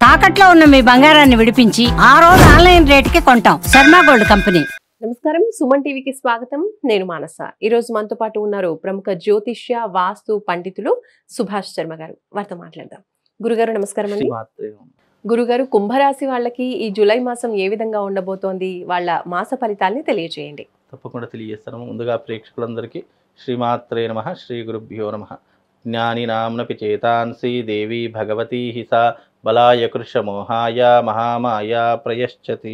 తాకట్లో ఉన్న మీ బంగారాన్ని విడిపించి ఆ రోజు ఆన్లైన్ రేటుకి కొంటాం. Sharma gold company. నమస్కారం, సుమన్ టీవీకి స్వాగతం. నేను మానస. ఈ రోజు మనతో పాటు ఉన్నారు ప్రముఖ జ్యోతిష్య వాస్తు పండితులు సుభాష్ శర్మ గారు. వారితో మాట్లాడదాం. గురుగారు నమస్కారం అండి. గురుగారు, కుంభరాశి వాళ్ళకి ఈ జూలై మాసం ఏ విధంగా ఉండబోతోంది? వాళ్ళ మాస ఫలితాల్ని తెలియజేయండి. తప్పకుండా తెలియజేస్తాను. ముందుగా ప్రేక్షకులందరికీ శ్రీమాత్రే నమః, శ్రీ గురుభ్యో నమః. జ్ఞాని నామ్నపి చేతాంసి దేవి భగవతి హిసా బలాయ కృషమోహాయ మహామాయ ప్రయశ్చతి.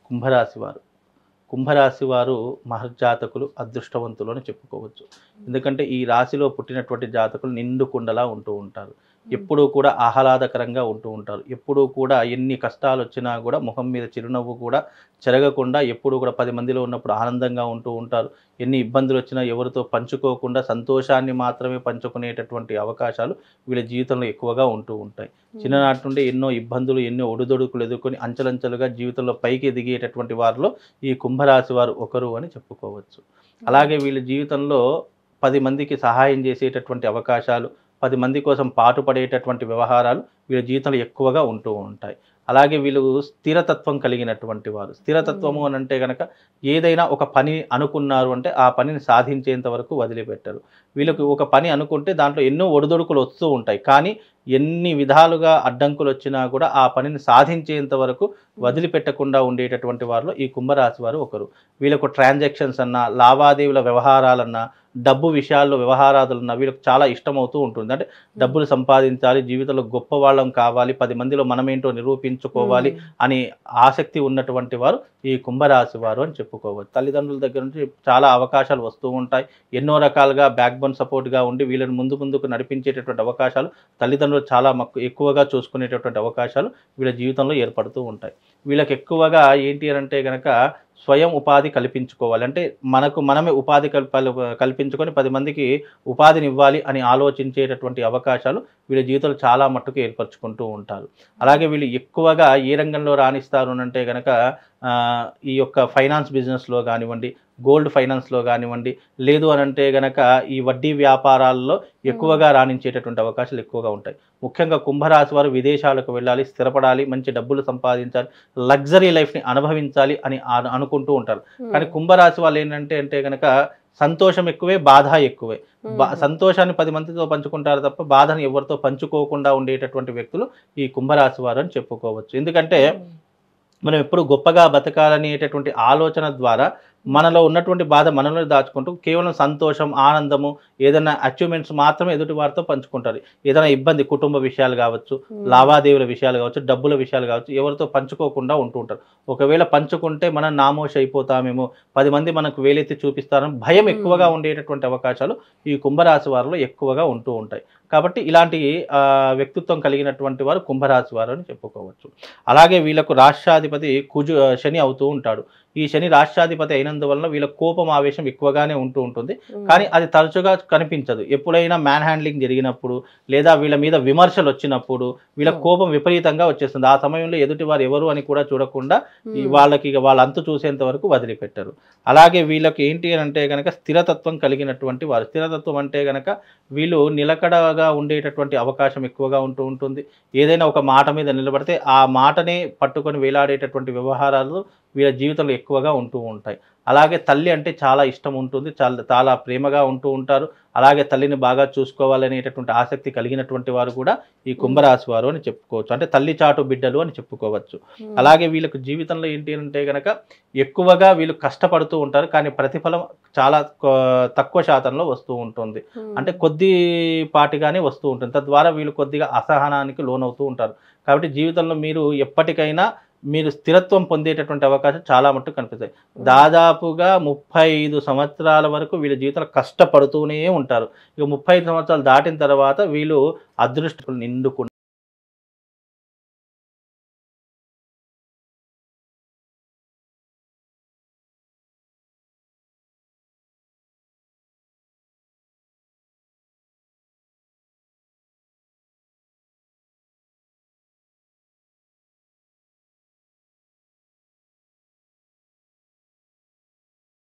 కుంభరాశి వారు మహర్జాతకులు, అదృష్టవంతులు అని చెప్పుకోవచ్చు. ఎందుకంటే ఈ రాశిలో పుట్టినటువంటి జాతకులు నిండు కుండలా ఉంటూ ఉంటారు. ఎప్పుడూ కూడా ఆహ్లాదకరంగా ఉంటూ ఉంటారు. ఎప్పుడూ కూడా ఎన్ని కష్టాలు వచ్చినా కూడా ముఖం మీద చిరునవ్వు కూడా చెరగకుండా ఎప్పుడూ కూడా 10 మందిలో ఉన్నప్పుడు ఆనందంగా ఉంటూ ఉంటారు. ఎన్ని ఇబ్బందులు వచ్చినా ఎవరితో పంచుకోకుండా సంతోషాన్ని మాత్రమే పంచుకునేటటువంటి అవకాశాలు వీళ్ళ జీవితంలో ఎక్కువగా ఉంటూ ఉంటాయి. చిన్ననాటి నుండి ఎన్నో ఇబ్బందులు, ఎన్నో ఒడిదొడుకులు ఎదుర్కొని అంచెలంచెలుగా జీవితంలో పైకి దిగేటటువంటి వారిలో ఈ కుంభరాశి వారు ఒకరు అని చెప్పుకోవచ్చు. అలాగే వీళ్ళ జీవితంలో 10 మందికి సహాయం చేసేటటువంటి అవకాశాలు, 10 మంది కోసం పాటుపడేటటువంటి వ్యవహారాలు వీళ్ళ జీవితంలో ఎక్కువగా ఉంటూ ఉంటాయి. అలాగే వీళ్ళు స్థిరతత్వం కలిగినటువంటి వారు. స్థిరతత్వము అని అంటే కనుక ఏదైనా ఒక పని అనుకున్నారు అంటే ఆ పనిని సాధించేంత వరకు వదిలిపెట్టరు. వీళ్ళకి ఒక పని అనుకుంటే దాంట్లో ఎన్నో ఒడిదొడుకులు వస్తూ ఉంటాయి. కానీ ఎన్ని విధాలుగా అడ్డంకులు వచ్చినా కూడా ఆ పనిని సాధించేంత వరకు వదిలిపెట్టకుండా ఉండేటటువంటి వారిలో ఈ కుంభరాశి వారు ఒకరు. వీళ్ళకు ట్రాన్సాక్షన్స్ అన్నా, లావాదేవీల వ్యవహారాలన్నా, డబ్బు విషయాల్లో వ్యవహారాదులన్నా వీళ్ళకి చాలా ఇష్టమవుతూ ఉంటుంది. అంటే డబ్బులు సంపాదించాలి, జీవితంలో గొప్ప వాళ్ళం కావాలి, 10 మందిలో మనమేంటో నిరూపించుకోవాలి అని ఆసక్తి ఉన్నటువంటి వారు ఈ కుంభరాశి వారు అని చెప్పుకోవచ్చు. తల్లిదండ్రుల దగ్గర నుంచి చాలా అవకాశాలు వస్తూ ఉంటాయి. ఎన్నో రకాలుగా బ్యాక్ బోన్ సపోర్ట్గా ఉండి వీళ్ళని ముందుకు నడిపించేటటువంటి అవకాశాలు తల్లిదండ్రులు చాలా ఎక్కువగా చూసుకునేటటువంటి అవకాశాలు వీళ్ళ జీవితంలో ఏర్పడుతూ ఉంటాయి. వీళ్ళకి ఎక్కువగా ఏంటి అని అంటే కనుక స్వయం ఉపాధి కల్పించుకోవాలి. అంటే మనమే ఉపాధి కల్పించుకొని 10 మందికి ఉపాధిని ఇవ్వాలి అని ఆలోచించేటటువంటి అవకాశాలు వీళ్ళ జీవితంలో చాలా మట్టుకు ఏర్పరచుకుంటూ ఉంటారు. అలాగే వీళ్ళు ఎక్కువగా ఏ రంగంలో రాణిస్తారు అంటే కనుక ఈ యొక్క ఫైనాన్స్ బిజినెస్లో కానివ్వండి, గోల్డ్ ఫైనాన్స్లో కానివ్వండి, లేదు అని అంటే కనుక ఈ వడ్డీ వ్యాపారాల్లో ఎక్కువగా రాణించేటటువంటి అవకాశాలు ఎక్కువగా ఉంటాయి. ముఖ్యంగా కుంభరాశి వారు విదేశాలకు వెళ్ళాలి, స్థిరపడాలి, మంచి డబ్బులు సంపాదించాలి, లగ్జరీ లైఫ్ని అనుభవించాలి అని అనుకుంటూ ఉంటారు. కానీ కుంభరాశి వాళ్ళు ఏంటంటే కనుక సంతోషం ఎక్కువే, బాధ ఎక్కువే. సంతోషాన్ని 10 మందితో పంచుకుంటారు తప్ప బాధను ఎవరితో పంచుకోకుండా ఉండేటటువంటి వ్యక్తులు ఈ కుంభరాశి వారు అని చెప్పుకోవచ్చు. ఎందుకంటే మనం ఎప్పుడు గొప్పగా బతకాలనేటటువంటి ఆలోచన ద్వారా మనలో ఉన్నటువంటి బాధ మనలో దాచుకుంటూ కేవలం సంతోషం, ఆనందము, ఏదైనా అచీవ్మెంట్స్ మాత్రమే ఎదుటి వారితో పంచుకుంటారు. ఏదైనా ఇబ్బంది, కుటుంబ విషయాలు కావచ్చు, లావాదేవీల విషయాలు కావచ్చు, డబ్బుల విషయాలు కావచ్చు, ఎవరితో పంచుకోకుండా ఉంటూ ఉంటారు. ఒకవేళ పంచుకుంటే మనం నామోషి అయిపోతామేమో, 10 మంది మనకు వేలెత్తి చూపిస్తారని భయం ఎక్కువగా ఉండేటటువంటి అవకాశాలు ఈ కుంభరాశి వారిలో ఎక్కువగా ఉంటూ ఉంటాయి. కాబట్టి ఇలాంటి వ్యక్తిత్వం కలిగినటువంటి వారు కుంభరాశి వారు అని చెప్పుకోవచ్చు. అలాగే వీళ్ళకు రాష్ట్రాధిపతి శని అవుతూ ఉంటాడు. ఈ శని రాష్ట్రాధిపతి అయినందువలన వీళ్ళ కోపం, ఆవేశం ఎక్కువగానే ఉంటూ ఉంటుంది. కానీ అది తరచుగా కనిపించదు. ఎప్పుడైనా మ్యాన్ హ్యాండ్లింగ్ జరిగినప్పుడు లేదా వీళ్ళ మీద విమర్శలు వచ్చినప్పుడు వీళ్ళ కోపం విపరీతంగా వచ్చేస్తుంది. ఆ సమయంలో ఎదుటి వారు ఎవరు అని కూడా చూడకుండా వాళ్ళకి వాళ్ళ అంతు చూసేంత వరకు వదిలిపెట్టరు. అలాగే వీళ్ళకి ఏంటి అని అంటే కనుక స్థిరతత్వం కలిగినటువంటి వారు. స్థిరతత్వం అంటే కనుక వీళ్ళు నిలకడగా ఉండేటటువంటి అవకాశం ఎక్కువగా ఉంటూ ఉంటుంది. ఏదైనా ఒక మాట మీద నిలబడితే ఆ మాటనే పట్టుకొని వేలాడేటటువంటి వ్యవహారాలు వీళ్ళ జీవితంలో ఎక్కువగా ఉంటూ ఉంటాయి. అలాగే తల్లి అంటే చాలా ఇష్టం ఉంటుంది, చాలా ప్రేమగా ఉంటూ ఉంటారు. అలాగే తల్లిని బాగా చూసుకోవాలనేటటువంటి ఆసక్తి కలిగినటువంటి వారు కూడా ఈ కుంభరాశి వారు అని చెప్పుకోవచ్చు. అంటే తల్లి చాటు బిడ్డలు అని చెప్పుకోవచ్చు. అలాగే వీళ్ళకు జీవితంలో ఏంటి అంటే కనుక ఎక్కువగా వీళ్ళు కష్టపడుతూ ఉంటారు, కానీ ప్రతిఫలం చాలా తక్కువ శాతంలో వస్తూ ఉంటుంది. అంటే కొద్దిపాటిగానే వస్తూ ఉంటుంది. తద్వారా వీళ్ళు కొద్దిగా అసహనానికి లోనవుతూ ఉంటారు. కాబట్టి జీవితంలో మీరు ఎప్పటికైనా మీరు స్థిరత్వం పొందేటటువంటి అవకాశం చాలా మట్టుకు కనిపిస్తాయి. దాదాపుగా 35 సంవత్సరాల వరకు వీళ్ళ జీవితంలో కష్టపడుతూనే ఉంటారు. ఇక 35 సంవత్సరాలు దాటిన తర్వాత వీళ్ళు అదృష్టం నిండుకు